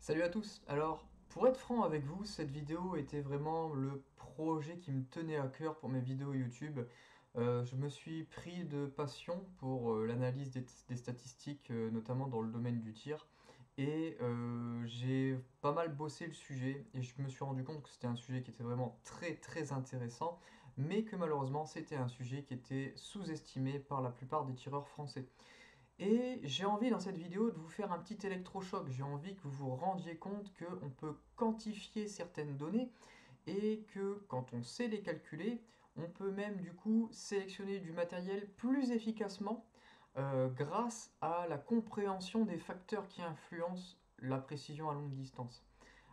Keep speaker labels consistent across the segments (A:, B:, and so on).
A: Salut à tous! Alors, pour être franc avec vous, cette vidéo était vraiment le projet qui me tenait à cœur pour mes vidéos YouTube. Je me suis pris de passion pour l'analyse des statistiques, notamment dans le domaine du tir. Et j'ai pas mal bossé le sujet et je me suis rendu compte que c'était un sujet qui était vraiment très très intéressant, mais que malheureusement c'était un sujet qui était sous-estimé par la plupart des tireurs français. Et j'ai envie dans cette vidéo de vous faire un petit électrochoc. J'ai envie que vous vous rendiez compte qu'on peut quantifier certaines données et que quand on sait les calculer, on peut même du coup sélectionner du matériel plus efficacement grâce à la compréhension des facteurs qui influencent la précision à longue distance.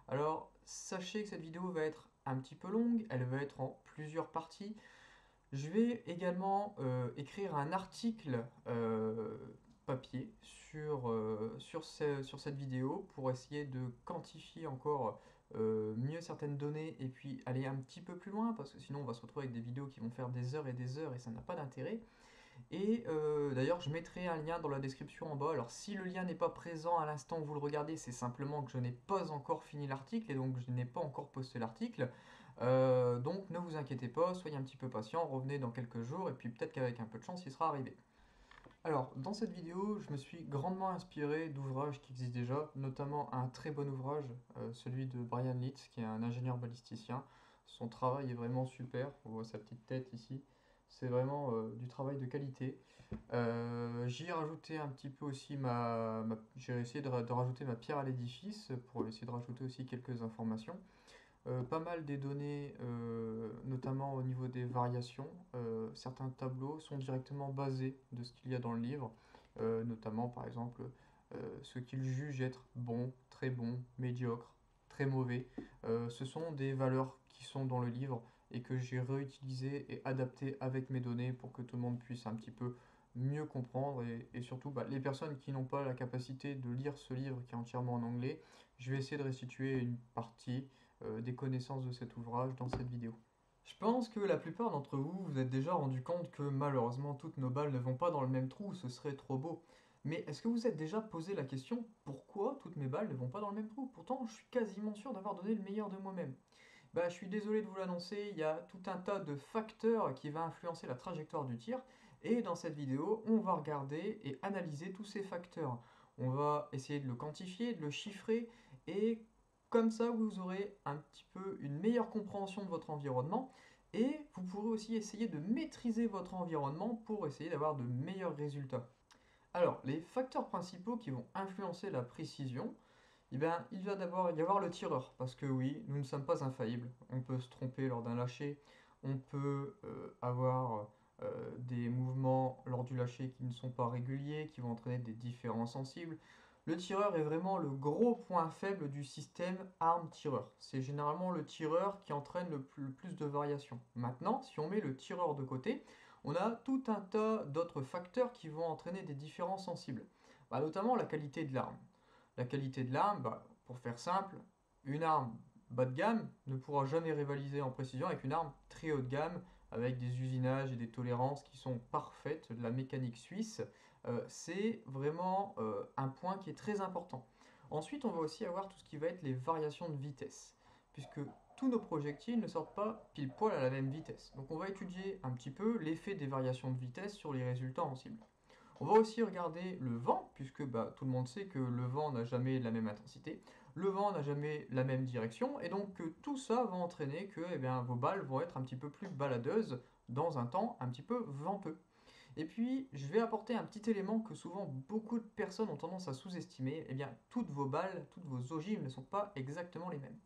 A: Alors sachez que cette vidéo va être un petit peu longue, elle va être en plusieurs parties. Je vais également écrire un article papier sur cette vidéo pour essayer de quantifier encore mieux certaines données et puis aller un petit peu plus loin parce que sinon on va se retrouver avec des vidéos qui vont faire des heures et des heures et ça n'a pas d'intérêt. Et d'ailleurs, je mettrai un lien dans la description en bas. Alors, si le lien n'est pas présent à l'instant où vous le regardez, c'est simplement que je n'ai pas encore fini l'article et donc je n'ai pas encore posté l'article. Donc, ne vous inquiétez pas, soyez un petit peu patient, revenez dans quelques jours et puis peut-être qu'avec un peu de chance, il sera arrivé. Alors, dans cette vidéo, je me suis grandement inspiré d'ouvrages qui existent déjà, notamment un très bon ouvrage, celui de Brian Litz, qui est un ingénieur balisticien. Son travail est vraiment super, on voit sa petite tête ici. C'est vraiment du travail de qualité. J'y ai rajouté un petit peu aussi j'ai essayé de rajouter ma pierre à l'édifice pour essayer de rajouter aussi quelques informations. Pas mal des données, notamment au niveau des variations. Certains tableaux sont directement basés de ce qu'il y a dans le livre, notamment par exemple ce qu'ils jugent être bon, médiocre, très mauvais. Ce sont des valeurs qui sont dans le livre et que j'ai réutilisées et adaptées avec mes données pour que tout le monde puisse un petit peu mieux comprendre et surtout les personnes qui n'ont pas la capacité de lire ce livre qui est entièrement en anglais, je vais essayer de restituer une partie des connaissances de cet ouvrage dans cette vidéo. Je pense que la plupart d'entre vous vous êtes déjà rendu compte que malheureusement toutes nos balles ne vont pas dans le même trou, ce serait trop beau. Mais est-ce que vous êtes déjà posé la question pourquoi toutes mes balles ne vont pas dans le même trou? Pourtant je suis quasiment sûr d'avoir donné le meilleur de moi-même. Bah, je suis désolé de vous l'annoncer, il y a tout un tas de facteurs qui vont influencer la trajectoire du tir. Et dans cette vidéo, on va regarder et analyser tous ces facteurs. On va essayer de le quantifier, de le chiffrer, et comme ça, vous aurez un petit peu une meilleure compréhension de votre environnement. Et vous pourrez aussi essayer de maîtriser votre environnement pour essayer d'avoir de meilleurs résultats. Alors, les facteurs principaux qui vont influencer la précision, eh bien, il va d'abord y avoir le tireur, parce que oui, nous ne sommes pas infaillibles. On peut se tromper lors d'un lâcher, on peut avoir des mouvements lors du lâcher qui ne sont pas réguliers, qui vont entraîner des différences sensibles. Le tireur est vraiment le gros point faible du système arme-tireur. C'est généralement le tireur qui entraîne le plus de variations. Maintenant, si on met le tireur de côté, on a tout un tas d'autres facteurs qui vont entraîner des différences sensibles. Notamment la qualité de l'arme. La qualité de l'arme, pour faire simple, une arme bas de gamme ne pourra jamais rivaliser en précision avec une arme très haut de gamme, avec des usinages et des tolérances qui sont parfaites, de la mécanique suisse. C'est vraiment un point qui est très important. Ensuite, on va aussi avoir tout ce qui va être les variations de vitesse, puisque tous nos projectiles ne sortent pas pile poil à la même vitesse. Donc on va étudier un petit peu l'effet des variations de vitesse sur les résultats en cible. On va aussi regarder le vent, puisque tout le monde sait que le vent n'a jamais la même intensité, le vent n'a jamais la même direction, et donc tout ça va entraîner que vos balles vont être un petit peu plus baladeuses dans un temps un petit peu venteux. Et puis, je vais apporter un petit élément que souvent beaucoup de personnes ont tendance à sous-estimer, toutes vos balles, toutes vos ogives ne sont pas exactement les mêmes.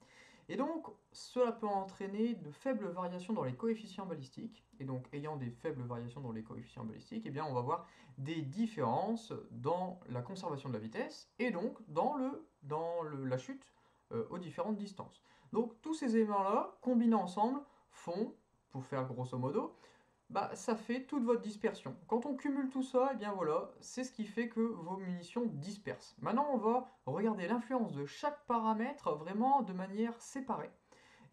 A: Et donc, cela peut entraîner de faibles variations dans les coefficients balistiques. Et donc, ayant des faibles variations dans les coefficients balistiques, on va voir des différences dans la conservation de la vitesse et donc la chute aux différentes distances. Donc, tous ces éléments-là, combinés ensemble, font, pour faire grosso modo, ça fait toute votre dispersion. Quand on cumule tout ça, voilà, c'est ce qui fait que vos munitions dispersent. Maintenant, on va regarder l'influence de chaque paramètre vraiment de manière séparée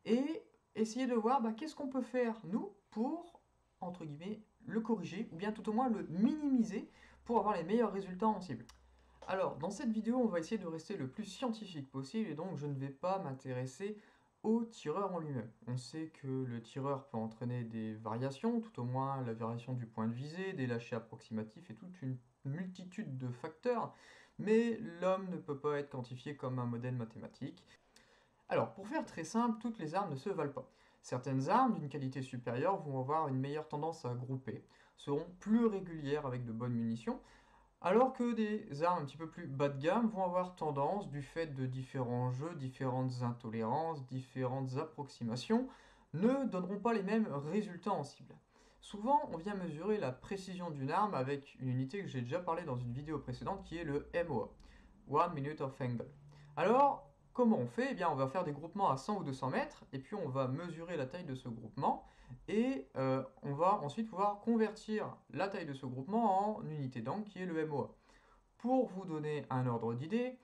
A: et essayer de voir qu'est-ce qu'on peut faire, nous, pour, entre guillemets, le corriger ou bien tout au moins le minimiser pour avoir les meilleurs résultats en cible. Alors, dans cette vidéo, on va essayer de rester le plus scientifique possible et donc je ne vais pas m'intéresser au tireur en lui-même. On sait que le tireur peut entraîner des variations, tout au moins la variation du point de visée, des lâchers approximatifs et toute une multitude de facteurs, mais l'homme ne peut pas être quantifié comme un modèle mathématique. Alors, pour faire très simple, toutes les armes ne se valent pas. Certaines armes d'une qualité supérieure vont avoir une meilleure tendance à grouper, seront plus régulières avec de bonnes munitions, alors que des armes un petit peu plus bas de gamme vont avoir tendance, du fait de différents jeux, différentes intolérances, différentes approximations, ne donneront pas les mêmes résultats en cible. Souvent, on vient mesurer la précision d'une arme avec une unité que j'ai déjà parlé dans une vidéo précédente qui est le MOA, One Minute of Angle. Alors, comment on fait? Eh bien, on va faire des groupements à 100 ou 200 mètres, et puis on va mesurer la taille de ce groupement, et on va ensuite pouvoir convertir la taille de ce groupement en unité d'angle qui est le MOA. Pour vous donner un ordre d'idée,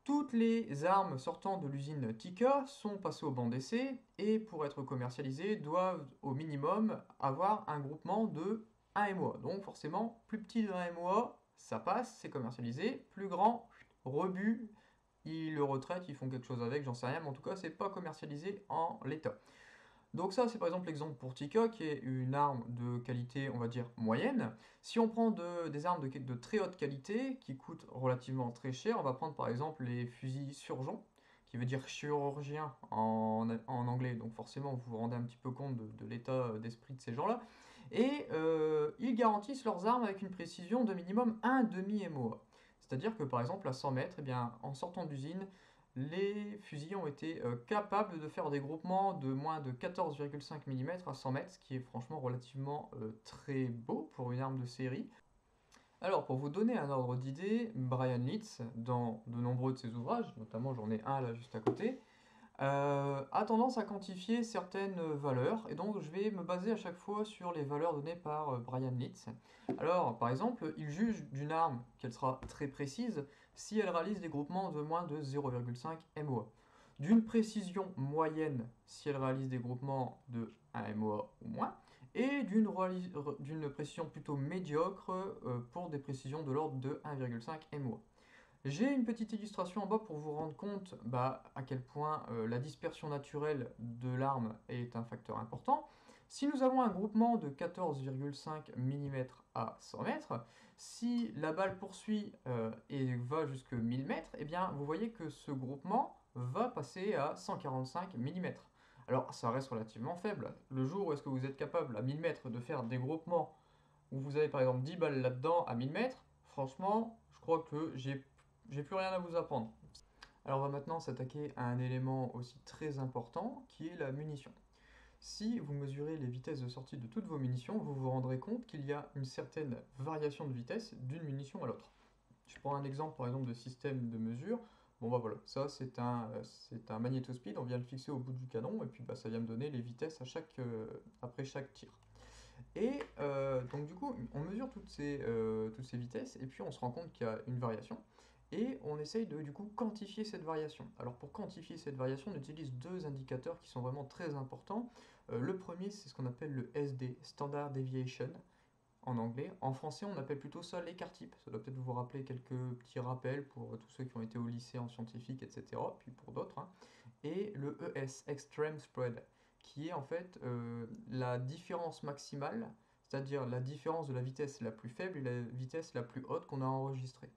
A: toutes les armes sortant de l'usine Tika sont passées au banc d'essai et pour être commercialisées doivent au minimum avoir un groupement de 1 MOA. Donc forcément, plus petit de 1 MOA, ça passe, c'est commercialisé. Plus grand, rebut, ils le retraitent, ils font quelque chose avec, j'en sais rien, mais en tout cas, c'est pas commercialisé en l'état. Donc ça, c'est par exemple l'exemple pour Tika, qui est une arme de qualité, on va dire, moyenne. Si on prend des armes de très haute qualité, qui coûtent relativement très cher, on va prendre par exemple les fusils surgeons, qui veut dire chirurgien en anglais, donc forcément vous vous rendez un petit peu compte de l'état d'esprit de ces gens-là. Et ils garantissent leurs armes avec une précision de minimum 1 demi-MOA. C'est-à-dire que par exemple à 100 mètres, eh bien, en sortant d'usine, les fusils ont été capables de faire des groupements de moins de 14,5 mm à 100 mètres, ce qui est franchement relativement très beau pour une arme de série. Alors, pour vous donner un ordre d'idée, Brian Litz, dans de nombreux de ses ouvrages, notamment j'en ai un là juste à côté, a tendance à quantifier certaines valeurs, et donc je vais me baser à chaque fois sur les valeurs données par Brian Litz. Alors, par exemple, il juge d'une arme qu'elle sera très précise si elle réalise des groupements de moins de 0,5 MOA. D'une précision moyenne si elle réalise des groupements de 1 MOA ou moins, et d'une précision plutôt médiocre pour des précisions de l'ordre de 1,5 MOA. J'ai une petite illustration en bas pour vous rendre compte à quel point la dispersion naturelle de l'arme est un facteur important. Si nous avons un groupement de 14,5 mm à 100 mètres, si la balle poursuit et va jusque 1000 mètres, eh bien vous voyez que ce groupement va passer à 145 mm. Alors ça reste relativement faible. Le jour où est-ce que vous êtes capable à 1000 mètres de faire des groupements où vous avez par exemple 10 balles là-dedans à 1000 mètres, franchement, je crois que j'ai plus rien à vous apprendre. Alors on va maintenant s'attaquer à un élément aussi très important qui est la munition. Si vous mesurez les vitesses de sortie de toutes vos munitions, vous vous rendrez compte qu'il y a une certaine variation de vitesse d'une munition à l'autre. Je prends un exemple par exemple de système de mesure. Bon bah voilà, ça c'est un magnétospeed, on vient le fixer au bout du canon et puis ça vient me donner les vitesses après chaque tir. Et donc du coup, on mesure toutes ces vitesses et puis on se rend compte qu'il y a une variation et on essaye de du coup quantifier cette variation. Alors pour quantifier cette variation, on utilise deux indicateurs qui sont vraiment très importants. Le premier, c'est ce qu'on appelle le SD, Standard Deviation en anglais. En français, on appelle plutôt ça l'écart type. Ça doit peut-être vous rappeler quelques petits rappels pour tous ceux qui ont été au lycée en scientifique, etc. Puis pour d'autres, hein. Et le ES, Extreme Spread, qui est en fait la différence maximale, c'est-à-dire la différence de la vitesse la plus faible et la vitesse la plus haute qu'on a enregistrée.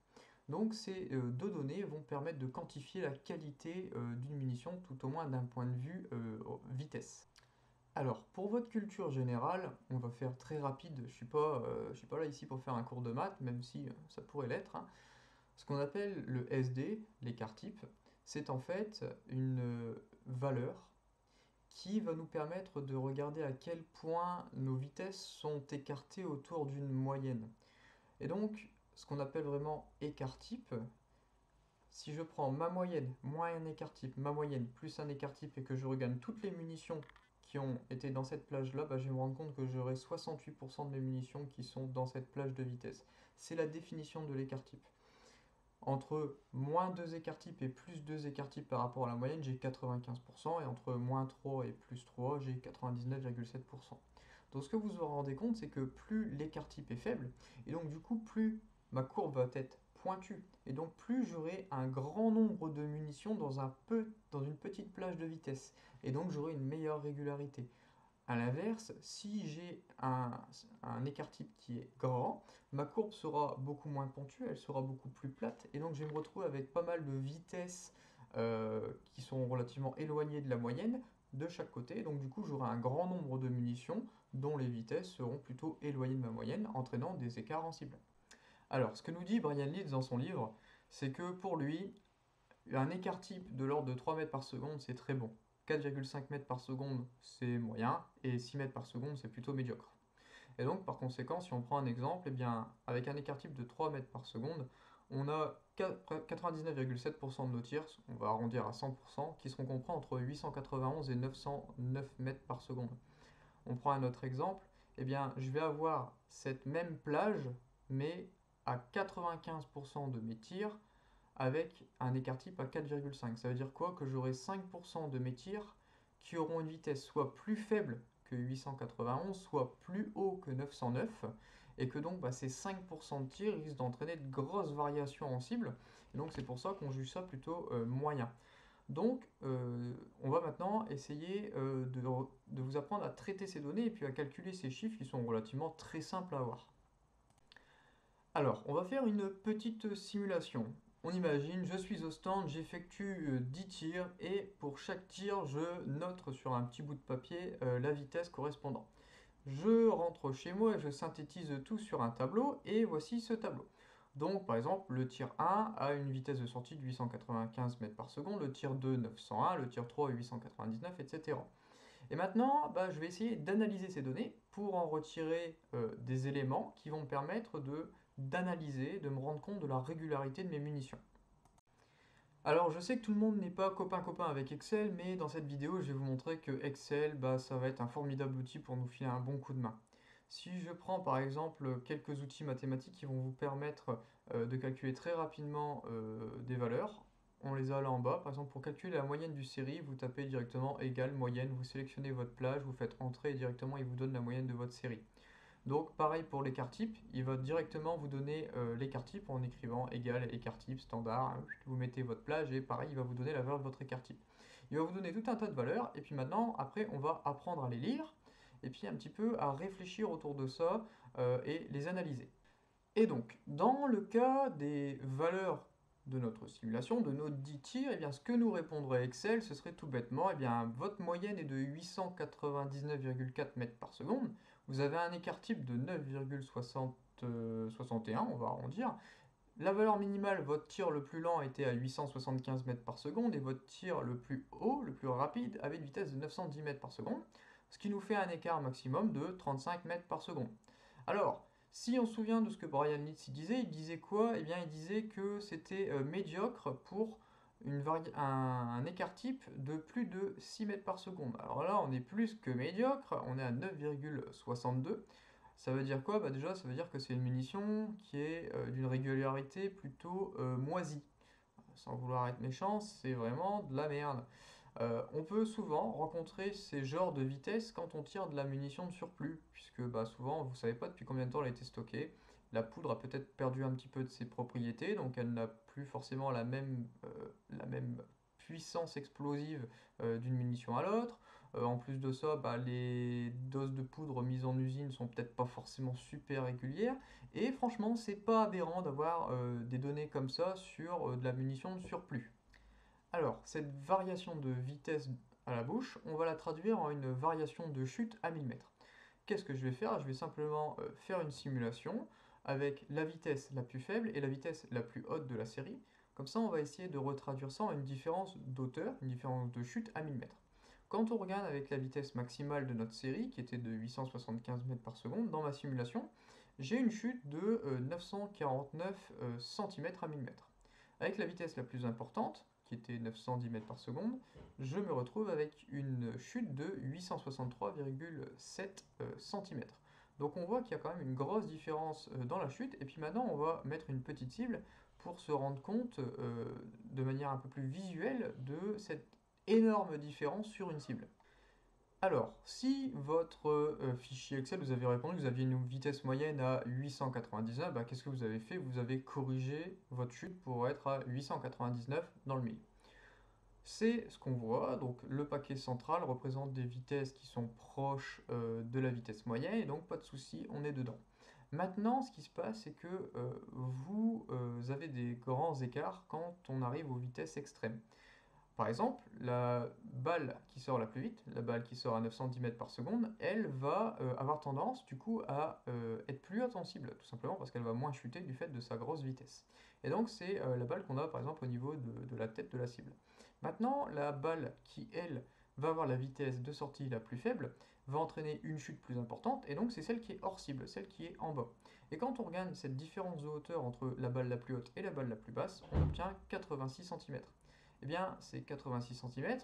A: Donc ces deux données vont permettre de quantifier la qualité d'une munition, tout au moins d'un point de vue vitesse. Alors, pour votre culture générale, on va faire très rapide, je suis pas là ici pour faire un cours de maths, même si ça pourrait l'être, hein. Ce qu'on appelle le SD, l'écart type, c'est en fait une valeur qui va nous permettre de regarder à quel point nos vitesses sont écartées autour d'une moyenne. Et donc, ce qu'on appelle vraiment écart type, si je prends ma moyenne, moins un écart type, ma moyenne, plus un écart type, et que je regagne toutes les munitions qui ont été dans cette plage-là, je vais me rendre compte que j'aurai 68% de mes munitions qui sont dans cette plage de vitesse. C'est la définition de l'écart type. Entre moins 2 écart types et plus 2 écart types par rapport à la moyenne, j'ai 95%, et entre moins 3 et plus 3, j'ai 99,7%. Donc ce que vous vous rendez compte, c'est que plus l'écart type est faible, et donc du coup, plus ma courbe va être pointu. Et donc plus j'aurai un grand nombre de munitions dans une petite plage de vitesse. Et donc j'aurai une meilleure régularité. A l'inverse, si j'ai un écart type qui est grand, ma courbe sera beaucoup moins pentue, elle sera beaucoup plus plate, et donc je vais me retrouver avec pas mal de vitesses qui sont relativement éloignées de la moyenne de chaque côté, et donc du coup j'aurai un grand nombre de munitions dont les vitesses seront plutôt éloignées de ma moyenne, entraînant des écarts en cible. Alors, ce que nous dit Brian Leeds dans son livre, c'est que pour lui, un écart type de l'ordre de 3 mètres par seconde, c'est très bon. 4,5 mètres par seconde, c'est moyen, et 6 mètres par seconde, c'est plutôt médiocre. Et donc, par conséquent, si on prend un exemple, eh bien, avec un écart type de 3 mètres par seconde, on a 99,7% de nos tirs, on va arrondir à 100%, qui seront compris entre 891 et 909 mètres par seconde. On prend un autre exemple, eh bien, je vais avoir cette même plage, mais à 95% de mes tirs, avec un écart type à 4,5. Ça veut dire quoi? Que j'aurai 5% de mes tirs qui auront une vitesse soit plus faible que 891, soit plus haut que 909, et que donc ces 5% de tirs risquent d'entraîner de grosses variations en cible, et donc c'est pour ça qu'on juge ça plutôt moyen. Donc, on va maintenant essayer de vous apprendre à traiter ces données et puis à calculer ces chiffres qui sont relativement très simples à avoir. Alors, on va faire une petite simulation. On imagine, je suis au stand, j'effectue 10 tirs et pour chaque tir, je note sur un petit bout de papier la vitesse correspondante. Je rentre chez moi et je synthétise tout sur un tableau et voici ce tableau. Donc, par exemple, le tir 1 a une vitesse de sortie de 895 mètres par seconde, le tir 2 901, le tir 3 899, etc. Et maintenant, je vais essayer d'analyser ces données pour en retirer des éléments qui vont me permettre d'analyser, de me rendre compte de la régularité de mes munitions. Alors je sais que tout le monde n'est pas copain-copain avec Excel, mais dans cette vidéo je vais vous montrer que Excel, ça va être un formidable outil pour nous filer un bon coup de main. Si je prends par exemple quelques outils mathématiques qui vont vous permettre de calculer très rapidement des valeurs, on les a là en bas. Par exemple pour calculer la moyenne du série, vous tapez directement égal moyenne, vous sélectionnez votre plage, vous faites entrer et directement il vous donne la moyenne de votre série. Donc pareil pour l'écart type, il va directement vous donner l'écart type en écrivant égal écart type standard, vous mettez votre plage et pareil il va vous donner la valeur de votre écart type. Il va vous donner tout un tas de valeurs et puis maintenant après on va apprendre à les lire et puis un petit peu à réfléchir autour de ça et les analyser. Et donc dans le cas des valeurs de notre simulation, de nos 10 tirs, eh bien, ce que nous répondrait Excel, ce serait tout bêtement, eh bien, votre moyenne est de 899,4 mètres par seconde, vous avez un écart type de 9,61, on va arrondir. La valeur minimale, votre tir le plus lent était à 875 mètres par seconde et votre tir le plus haut, le plus rapide, avait une vitesse de 910 mètres par seconde, ce qui nous fait un écart maximum de 35 mètres par seconde. Alors, si on se souvient de ce que Brian Leeds disait, il disait quoi? Eh bien, il disait que c'était médiocre pour un écart type de plus de 6 mètres par seconde. Alors là, on est plus que médiocre, on est à 9,62. Ça veut dire quoi? Déjà, ça veut dire que c'est une munition qui est d'une régularité plutôt moisie. Sans vouloir être méchant, c'est vraiment de la merde. On peut souvent rencontrer ces genres de vitesses quand on tire de la munition de surplus, puisque souvent, vous ne savez pas depuis combien de temps elle a été stockée. La poudre a peut-être perdu un petit peu de ses propriétés, donc elle n'a plus forcément la même puissance explosive d'une munition à l'autre. En plus de ça, les doses de poudre mises en usine sont peut-être pas forcément super régulières. Et franchement, c'est pas aberrant d'avoir des données comme ça sur de la munition de surplus. Alors, cette variation de vitesse à la bouche, on va la traduire en une variation de chute à 1000 mètres. Qu'est-ce que je vais faire? Je vais simplement faire une simulation avec la vitesse la plus faible et la vitesse la plus haute de la série. Comme ça, on va essayer de retraduire ça en une différence d'auteur, une différence de chute à 1000 mètres. Quand on regarde avec la vitesse maximale de notre série, qui était de 875 mètres par seconde, dans ma simulation, j'ai une chute de 949 cm à 1000 mètres. Avec la vitesse la plus importante, qui était 910 mètres par seconde, je me retrouve avec une chute de 863,7 cm. Donc on voit qu'il y a quand même une grosse différence dans la chute, et puis maintenant on va mettre une petite cible pour se rendre compte de manière un peu plus visuelle de cette énorme différence sur une cible. Alors, si votre fichier Excel, vous avez répondu que vous aviez une vitesse moyenne à 899, bah, qu'est-ce que vous avez fait? Vous avez corrigé votre chute pour être à 899 dans le milieu. C'est ce qu'on voit, donc le paquet central représente des vitesses qui sont proches de la vitesse moyenne, et donc pas de souci, on est dedans. Maintenant, ce qui se passe, c'est que vous avez des grands écarts quand on arrive aux vitesses extrêmes. Par exemple, la balle qui sort la plus vite, la balle qui sort à 910 mètres par seconde, elle va avoir tendance du coup à être plus insensible, tout simplement parce qu'elle va moins chuter du fait de sa grosse vitesse. Et donc c'est la balle qu'on a par exemple au niveau de la tête de la cible. Maintenant, la balle qui, elle, va avoir la vitesse de sortie la plus faible, va entraîner une chute plus importante, et donc c'est celle qui est hors cible, celle qui est en bas. Et quand on regarde cette différence de hauteur entre la balle la plus haute et la balle la plus basse, on obtient 86 cm. Eh bien, ces 86 cm,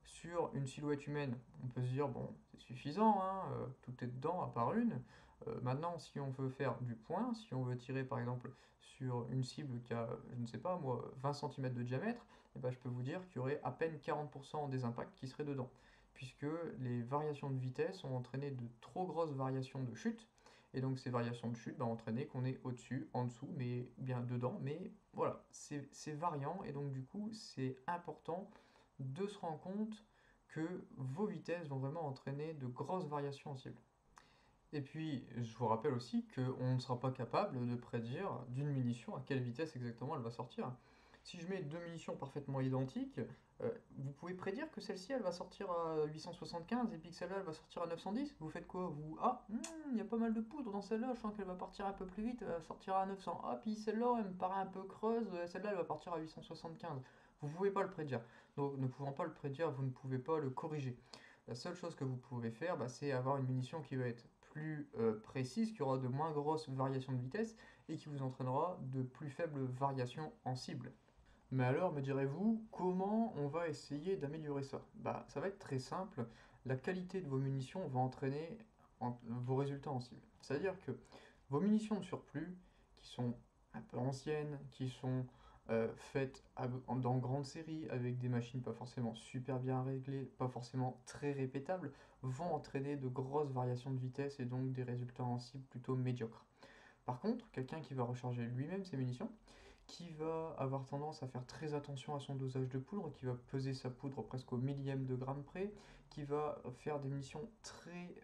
A: sur une silhouette humaine, on peut se dire, bon, c'est suffisant, hein, tout est dedans à part une. Maintenant, si on veut faire du point, si on veut tirer par exemple sur une cible qui a, je ne sais pas moi, 20 cm de diamètre, eh ben, je peux vous dire qu'il y aurait à peine 40% des impacts qui seraient dedans, puisque les variations de vitesse ont entraîné de trop grosses variations de chute, et donc ces variations de chute ont entraîné qu'on est au-dessus, en dessous, mais bien dedans, mais voilà, c'est variant, et donc du coup c'est important de se rendre compte que vos vitesses vont vraiment entraîner de grosses variations en cible. Et puis, je vous rappelle aussi qu'on ne sera pas capable de prédire d'une munition à quelle vitesse exactement elle va sortir. Si je mets deux munitions parfaitement identiques, vous pouvez prédire que celle-ci elle va sortir à 875 et puis que celle-là elle va sortir à 910. Vous faites quoi? Vous, ah, il y a pas mal de poudre dans celle-là, je sens qu'elle va partir un peu plus vite, elle va sortir à 900. Ah, puis celle-là elle me paraît un peu creuse, celle-là elle va partir à 875. Vous ne pouvez pas le prédire. Donc, ne pouvant pas le prédire, vous ne pouvez pas le corriger. La seule chose que vous pouvez faire, bah, c'est avoir une munition qui va être plus précise, qui aura de moins grosses variations de vitesse et qui vous entraînera de plus faibles variations en cible. Mais alors, me direz-vous, comment on va essayer d'améliorer ça? Bah, ça va être très simple. La qualité de vos munitions va entraîner vos résultats en cible. C'est-à-dire que vos munitions de surplus, qui sont un peu anciennes, qui sont faites dans grande série, avec des machines pas forcément super bien réglées, pas forcément très répétables, vont entraîner de grosses variations de vitesse et donc des résultats en cible plutôt médiocres. Par contre, quelqu'un qui va recharger lui-même ses munitions, qui va avoir tendance à faire très attention à son dosage de poudre, qui va peser sa poudre presque au millième de gramme près, qui va faire des munitions très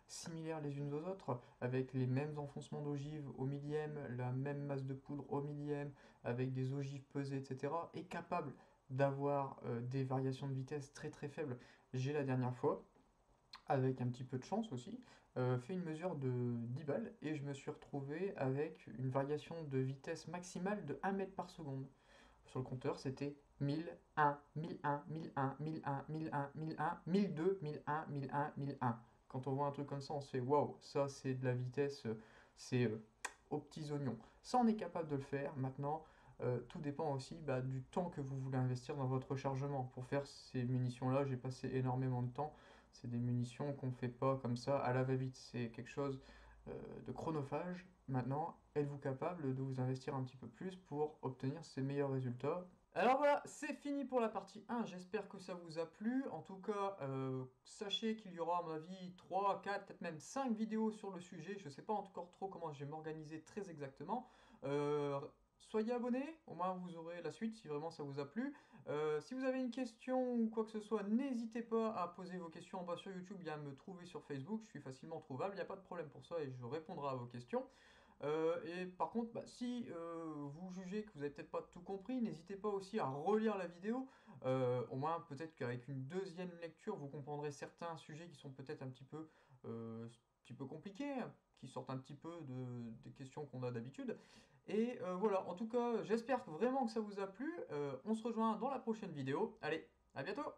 A: similaires les unes aux autres, avec les mêmes enfoncements d'ogives au millième, la même masse de poudre au millième, avec des ogives pesées, etc., est capable d'avoir des variations de vitesse très très faibles. J'ai la dernière fois, avec un petit peu de chance aussi, fait une mesure de 10 balles et je me suis retrouvé avec une variation de vitesse maximale de 1 mètre par seconde. Sur le compteur, c'était 1001, 1001, 1001, 1001, 1001, 1001, 1002, 1001, 1001, 1001. Quand on voit un truc comme ça, on se fait waouh, ça c'est de la vitesse, c'est aux petits oignons. Ça, on est capable de le faire. Maintenant, tout dépend aussi du temps que vous voulez investir dans votre rechargement. Pour faire ces munitions-là, j'ai passé énormément de temps. C'est des munitions qu'on ne fait pas comme ça à la va-vite. C'est quelque chose de chronophage. Maintenant, êtes-vous capable de vous investir un petit peu plus pour obtenir ces meilleurs résultats? Alors voilà, c'est fini pour la partie 1. J'espère que ça vous a plu. En tout cas, sachez qu'il y aura à mon avis 3, 4, peut-être même 5 vidéos sur le sujet. Je ne sais pas encore trop comment je vais m'organiser très exactement. Euh, Soyez abonnés, au moins vous aurez la suite si vraiment ça vous a plu. Si vous avez une question ou quoi que ce soit, n'hésitez pas à poser vos questions en bas sur YouTube, bien me trouver sur Facebook, je suis facilement trouvable, il n'y a pas de problème pour ça et je répondrai à vos questions. Et par contre, si vous jugez que vous n'avez peut-être pas tout compris, n'hésitez pas aussi à relire la vidéo. Au moins, peut-être qu'avec une deuxième lecture, vous comprendrez certains sujets qui sont peut-être un petit peu compliqués, qui sortent un petit peu des questions qu'on a d'habitude. Et voilà, en tout cas, j'espère vraiment que ça vous a plu. On se rejoint dans la prochaine vidéo. Allez, à bientôt!